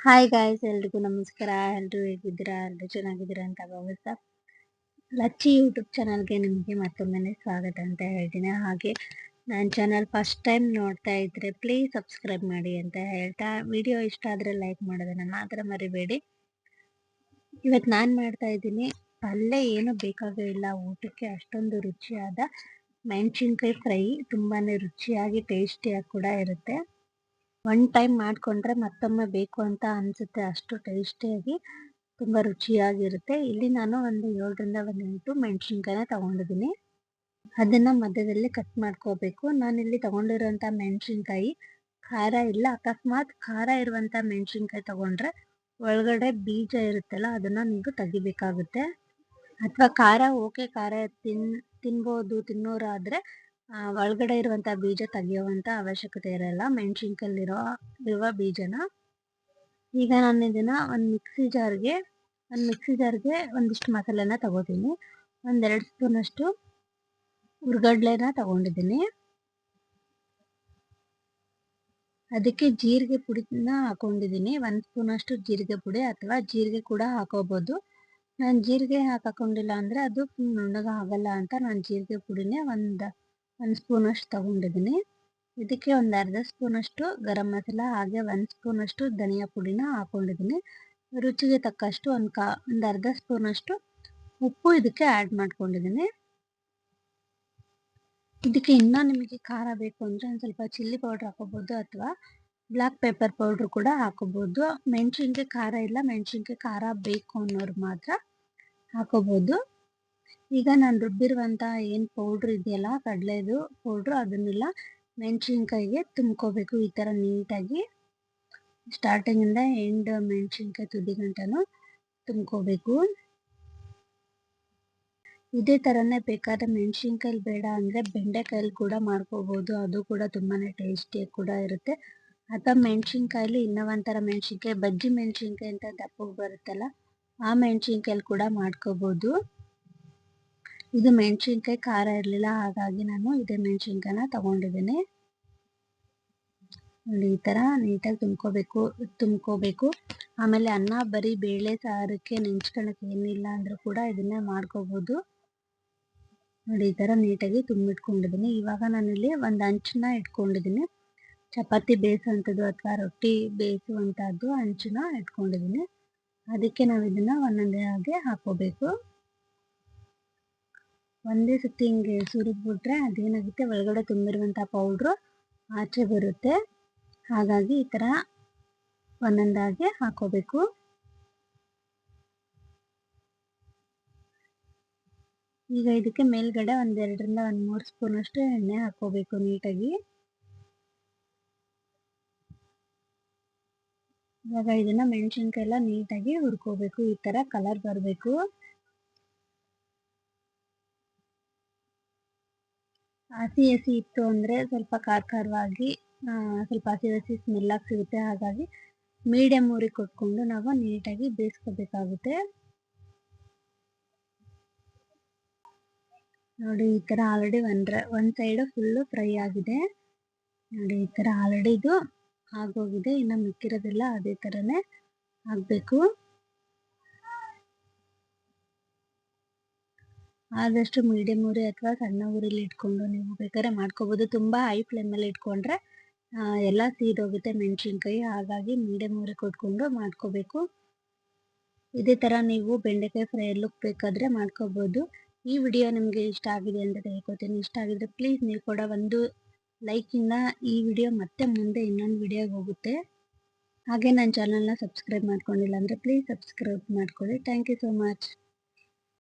Hi guys, ಎಲ್ರಿಗೂ ನಮಸ್ಕಾರ. ಎಲ್ರು ಹೇಗಿದ್ದೀರಾ? ಎಲ್ರು ಚೆನ್ನಾಗಿದ್ದೀರಾ ಅಂತ ಭಾವಿಸ್ತಾ ಲಚ್ಚಿ ಯೂಟ್ಯೂಬ್ ಚಾನಲ್ಗೆ ನಿಮಗೆ ಮತ್ತೊಮ್ಮೆ ಸ್ವಾಗತ ಅಂತ ಹೇಳ್ತೀನಿ. ಹಾಗೆ ನನ್ನ ಚಾನಲ್ ಫಸ್ಟ್ ಟೈಮ್ ನೋಡ್ತಾ ಇದ್ರೆ ಪ್ಲೀಸ್ ಸಬ್ಸ್ಕ್ರೈಬ್ ಮಾಡಿ ಅಂತ ಹೇಳ್ತಾ, ವಿಡಿಯೋ ಇಷ್ಟ ಆದರೆ ಲೈಕ್ ಮಾಡೋದನ್ನ ಮಾತ್ರ ಮರಿಬೇಡಿ. ಇವತ್ತು ನಾನು ಮಾಡ್ತಾ ಇದ್ದೀನಿ ಪಲ್ಯ, ಏನು ಬೇಕಾಗೇ ಇಲ್ಲ ಊಟಕ್ಕೆ, ಅಷ್ಟೊಂದು ರುಚಿಯಾದ ಮೆಣಸಿನ್ಕಾಯಿ ಫ್ರೈ. ತುಂಬಾನೇ ರುಚಿಯಾಗಿ ಟೇಸ್ಟಿಯಾಗಿ ಕೂಡ ಇರುತ್ತೆ. ಒನ್ ಟೈಮ್ ಮಾಡಿಕೊಂಡ್ರೆ ಮತ್ತೊಮ್ಮೆ ಬೇಕು ಅಂತ ಅನಿಸುತ್ತೆ, ಅಷ್ಟು ಟೇಸ್ಟಿಯಾಗಿ ತುಂಬ ರುಚಿಯಾಗಿರುತ್ತೆ. ಇಲ್ಲಿ ನಾನು ಒಂದು 7ರಿಂದ 8 ಮೆಣಸಿನ್ಕಾಯಿನ ತಗೊಂಡಿದ್ದೀನಿ. ಅದನ್ನು ಮಧ್ಯದಲ್ಲಿ ಕಟ್ ಮಾಡ್ಕೋಬೇಕು. ನಾನಿಲ್ಲಿ ತಗೊಂಡಿರೋಂಥ ಮೆಣಸಿನ್ಕಾಯಿ ಖಾರ ಇಲ್ಲ. ಅಕಸ್ಮಾತ್ ಖಾರ ಇರುವಂಥ ಮೆಣಸಿನ್ಕಾಯಿ ತಗೊಂಡ್ರೆ ಒಳಗಡೆ ಬೀಜ ಇರುತ್ತಲ್ಲ, ಅದನ್ನು ನೀವು ತೆಗಿಬೇಕಾಗುತ್ತೆ. ಅಥವಾ ಖಾರ ಓಕೆ, ಖಾರ ತಿನ್ಬೋದು ತಿನ್ನೋರಾದರೆ ಒಳಗಡೆ ಇರುವಂಥ ಬೀಜ ತೆಗಿಯುವಂಥ ಅವಶ್ಯಕತೆ ಇರಲ್ಲ, ಮೆಣಸಿನ್ಕಾಯಲ್ಲಿರುವ ಬೀಜನ. ಈಗ ನಾನು ಇದನ್ನು ಒಂದು ಮಿಕ್ಸಿ ಜಾರ್ಗೆ ಒಂದಿಷ್ಟು ಮಸಾಲೆನ ತಗೋತೀನಿ. 1-2 ಸ್ಪೂನಷ್ಟು ಹುರ್ಗಡ್ಲೆನ ತಗೊಂಡಿದ್ದೀನಿ. ಅದಕ್ಕೆ ಜೀರಿಗೆ ಪುಡಿನ ಹಾಕೊಂಡಿದ್ದೀನಿ. 1 ಸ್ಪೂನಷ್ಟು ಜೀರಿಗೆ ಪುಡಿ, ಅಥವಾ ಜೀರಿಗೆ ಕೂಡ ಹಾಕೋಬೋದು. ನಾನು ಜೀರಿಗೆ ಹಾಕೊಂಡಿಲ್ಲ ಅಂದರೆ ಅದು ನುಣ್ಣಗೆ ಆಗಲ್ಲ ಅಂತ ನಾನು ಜೀರಿಗೆ ಪುಡಿನೇ ಒಂದು ಸ್ಪೂನಷ್ಟು ತಗೊಂಡಿದ್ದೀನಿ. ಇದಕ್ಕೆ ಒಂದು ಅರ್ಧ ಸ್ಪೂನಷ್ಟು ಗರಂ ಮಸಾಲ, ಹಾಗೆ 1 ಸ್ಪೂನಷ್ಟು ಧನಿಯಾ ಪುಡಿನ ಹಾಕೊಂಡಿದ್ದೀನಿ. ರುಚಿಗೆ ತಕ್ಕಷ್ಟು ಒಂದು ಅರ್ಧ ಸ್ಪೂನಷ್ಟು ಉಪ್ಪು ಇದಕ್ಕೆ ಆ್ಯಡ್ ಮಾಡ್ಕೊಂಡಿದ್ದೀನಿ. ಇದಕ್ಕೆ ಇನ್ನೂ ನಿಮಗೆ ಖಾರ ಬೇಕು ಅಂದರೆ ಒಂದು ಸ್ವಲ್ಪ ಚಿಲ್ಲಿ ಪೌಡ್ರ್ ಹಾಕೋಬೋದು, ಅಥವಾ ಬ್ಲ್ಯಾಕ್ ಪೆಪ್ಪರ್ ಪೌಡ್ರು ಕೂಡ ಹಾಕೋಬೋದು. ಮೆಣಸಿನ್ಕಾಯಿ ಖಾರ ಇಲ್ಲ, ಮೆಣಸಿನ್ಕಾಯಿ ಖಾರ ಬೇಕು ಅನ್ನೋರು ಮಾತ್ರ ಹಾಕೋಬೋದು. ಈಗ ನಾನು ರುಬ್ಬಿರುವಂಥ ಏನು ಪೌಡ್ರ್ ಇದೆಯಲ್ಲ, ಕಡಲೆದು ಪೌಡ್ರು, ಅದನ್ನೆಲ್ಲ ಮೆಣಸಿನ್ಕಾಯಿಗೆ ತುಂಬ್ಕೋಬೇಕು ಈ ಥರ ನೀಟಾಗಿ. ಸ್ಟಾರ್ಟಿಂಗಿಂದ ಎಂಡ್ ಮೆಣಸಿನ್ಕಾಯಿ ತುದಿ ಗಂಟನೂ ತುಂಬ್ಕೋಬೇಕು. ಇದೇ ಥರನೇ ಬೇಕಾದ್ರೆ ಮೆಣಸಿನ್ಕಾಯಿ ಬೇಡ ಅಂದರೆ ಬೆಂಡೆಕಾಯಲ್ಲಿ ಕೂಡ ಮಾಡ್ಕೋಬೋದು, ಅದು ಕೂಡ ತುಂಬಾ ಟೇಸ್ಟಿಯಾಗಿ ಕೂಡ ಇರುತ್ತೆ. ಅಥವಾ ಮೆಣಸಿನ್ಕಾಯಲ್ಲಿ ಇನ್ನೂ ಒಂಥರ ಮೆಣಸಿನ್ಕಾಯಿ, ಬಜ್ಜಿ ಮೆಣಸಿನ್ಕಾಯಿ ಅಂತ ದಪ್ಪಗೆ ಬರುತ್ತಲ್ಲ, ಆ ಮೆಣಸಿನ್ಕಾಯಲ್ಲಿ ಕೂಡ ಮಾಡ್ಕೋಬೋದು. ಇದು ಮೆಣಸಿನ್ಕಾಯಿ ಖಾರ ಇರಲಿಲ್ಲ, ಹಾಗಾಗಿ ನಾನು ಇದೇ ಮೆಣಸಿನ್ಕಾಯಿನ ತಗೊಂಡಿದ್ದೀನಿ. ನೋಡಿ, ಈ ಥರ ನೀಟಾಗಿ ತುಂಬ್ಕೋಬೇಕು. ಆಮೇಲೆ ಅನ್ನ ಬರೀ ಬೇಳೆ ಸಾರಕ್ಕೆ ನೆಂಚ್ಕೊಳಕ್ಕೆ ಏನಿಲ್ಲ ಅಂದರೂ ಕೂಡ ಇದನ್ನೇ ಮಾಡ್ಕೋಬೋದು. ನೋಡಿ, ಈ ಥರ ನೀಟಾಗಿ ತುಂಬಿಟ್ಕೊಂಡಿದ್ದೀನಿ. ಇವಾಗ ನಾನಿಲ್ಲಿ ಒಂದು ಹಂಚನ್ನ ಇಟ್ಕೊಂಡಿದ್ದೀನಿ. ಚಪಾತಿ ಬೇಯಿಸುವಂಥದ್ದು ಅಥವಾ ರೊಟ್ಟಿ ಬೇಯಿಸುವಂಥದ್ದು ಹಂಚನ್ನ ಇಟ್ಕೊಂಡಿದ್ದೀನಿ. ಅದಕ್ಕೆ ನಾವು ಇದನ್ನು ಒಂದೊಂದೇ ಆಗಿ ಹಾಕೋಬೇಕು. ಒಂದೇ ಸತಿ ಹಿಂಗೆ ಸುರಿದ್ಬಿಟ್ರೆ ಅದೇನಾಗುತ್ತೆ, ಒಳಗಡೆ ತುಂಬಿರುವಂಥ ಪೌಡ್ರು ಆಚೆ ಬರುತ್ತೆ. ಹಾಗಾಗಿ ಈ ಥರ ಒಂದೊಂದಾಗಿ ಹಾಕೋಬೇಕು. ಈಗ ಇದಕ್ಕೆ ಮೇಲ್ಗಡೆ 1-2ರಿಂದ 3 ಸ್ಪೂನಷ್ಟು ಎಣ್ಣೆ ಹಾಕೋಬೇಕು ನೀಟಾಗಿ. ಇವಾಗ ಇದನ್ನ ಮೆಣಸಿನ್ಕಾಯಿ ಎಲ್ಲ ನೀಟಾಗಿ ಹುರ್ಕೋಬೇಕು. ಈ ಥರ ಕಲರ್ ಬರಬೇಕು. ಹಸಿ ಇತ್ತು ಅಂದರೆ ಸ್ವಲ್ಪ ಖಾರವಾಗಿ, ಸ್ವಲ್ಪ ಹಸಿ ಸ್ಮೆಲ್ಲಾಗಿ ಸಿಗುತ್ತೆ. ಹಾಗಾಗಿ ಮೀಡಿಯಮ್ ಊರಿಗೆ ಕೊಟ್ಕೊಂಡು ನಾವು ನೀಟಾಗಿ ಬೇಯಿಸ್ಕೋಬೇಕಾಗುತ್ತೆ. ನೋಡಿ, ಈ ಥರ ಆಲ್ರೆಡಿ ಒಂದು ಸೈಡು ಫುಲ್ಲು ಫ್ರೈ ಆಗಿದೆ. ನೋಡಿ, ಈ ಥರ ಆಲ್ರೆಡಿ ಇದು ಆಗೋಗಿದೆ. ಇನ್ನು ಮಿಕ್ಕಿರೋದಿಲ್ಲ ಅದೇ ಥರನೇ ಆಗಬೇಕು. ಆದಷ್ಟು ಮೀಡಿಯಮ್ ಉರಿ ಅಥವಾ ಸಣ್ಣ ಉರಿಲಿ ಇಟ್ಕೊಂಡು ನೀವು ಬೇಕಾದ್ರೆ ಮಾಡ್ಕೋಬೋದು. ತುಂಬ ಹೈ ಫ್ಲೇಮಲ್ಲಿ ಇಟ್ಕೊಂಡ್ರೆ ಎಲ್ಲ ಸೀದೋಗುತ್ತೆ ಮೆಣಸಿನ್ಕಾಯಿ. ಹಾಗಾಗಿ ಮೀಡಿಯಮ್ ಉರಿ ಕೊಟ್ಕೊಂಡು ಮಾಡ್ಕೋಬೇಕು. ಇದೇ ಥರ ನೀವು ಬೆಂಡೆಕಾಯಿ ಫ್ರೈ ಲುಕ್ ಬೇಕಾದರೆ ಮಾಡ್ಕೋಬೋದು. ಈ ವಿಡಿಯೋ ನಿಮಗೆ ಇಷ್ಟ ಆಗಿದೆ ಅಂತ ತಿಳ್ಕೊತೀನಿ. ಇಷ್ಟ ಆಗಿದ್ರೆ ಪ್ಲೀಸ್ ನೀವು ಕೂಡ ಒಂದು ಲೈಕಿಂದ ಈ ವಿಡಿಯೋ ಮತ್ತೆ ಮುಂದೆ ಇನ್ನೊಂದು ವಿಡಿಯೋಗೆ ಹೋಗುತ್ತೆ. ಹಾಗೆ ನನ್ನ ಚಾನಲ್ನ ಸಬ್ಸ್ಕ್ರೈಬ್ ಮಾಡ್ಕೊಂಡಿಲ್ಲ ಅಂದರೆ ಪ್ಲೀಸ್ ಸಬ್ಸ್ಕ್ರೈಬ್ ಮಾಡ್ಕೊಳ್ಳಿ. Thank you so much.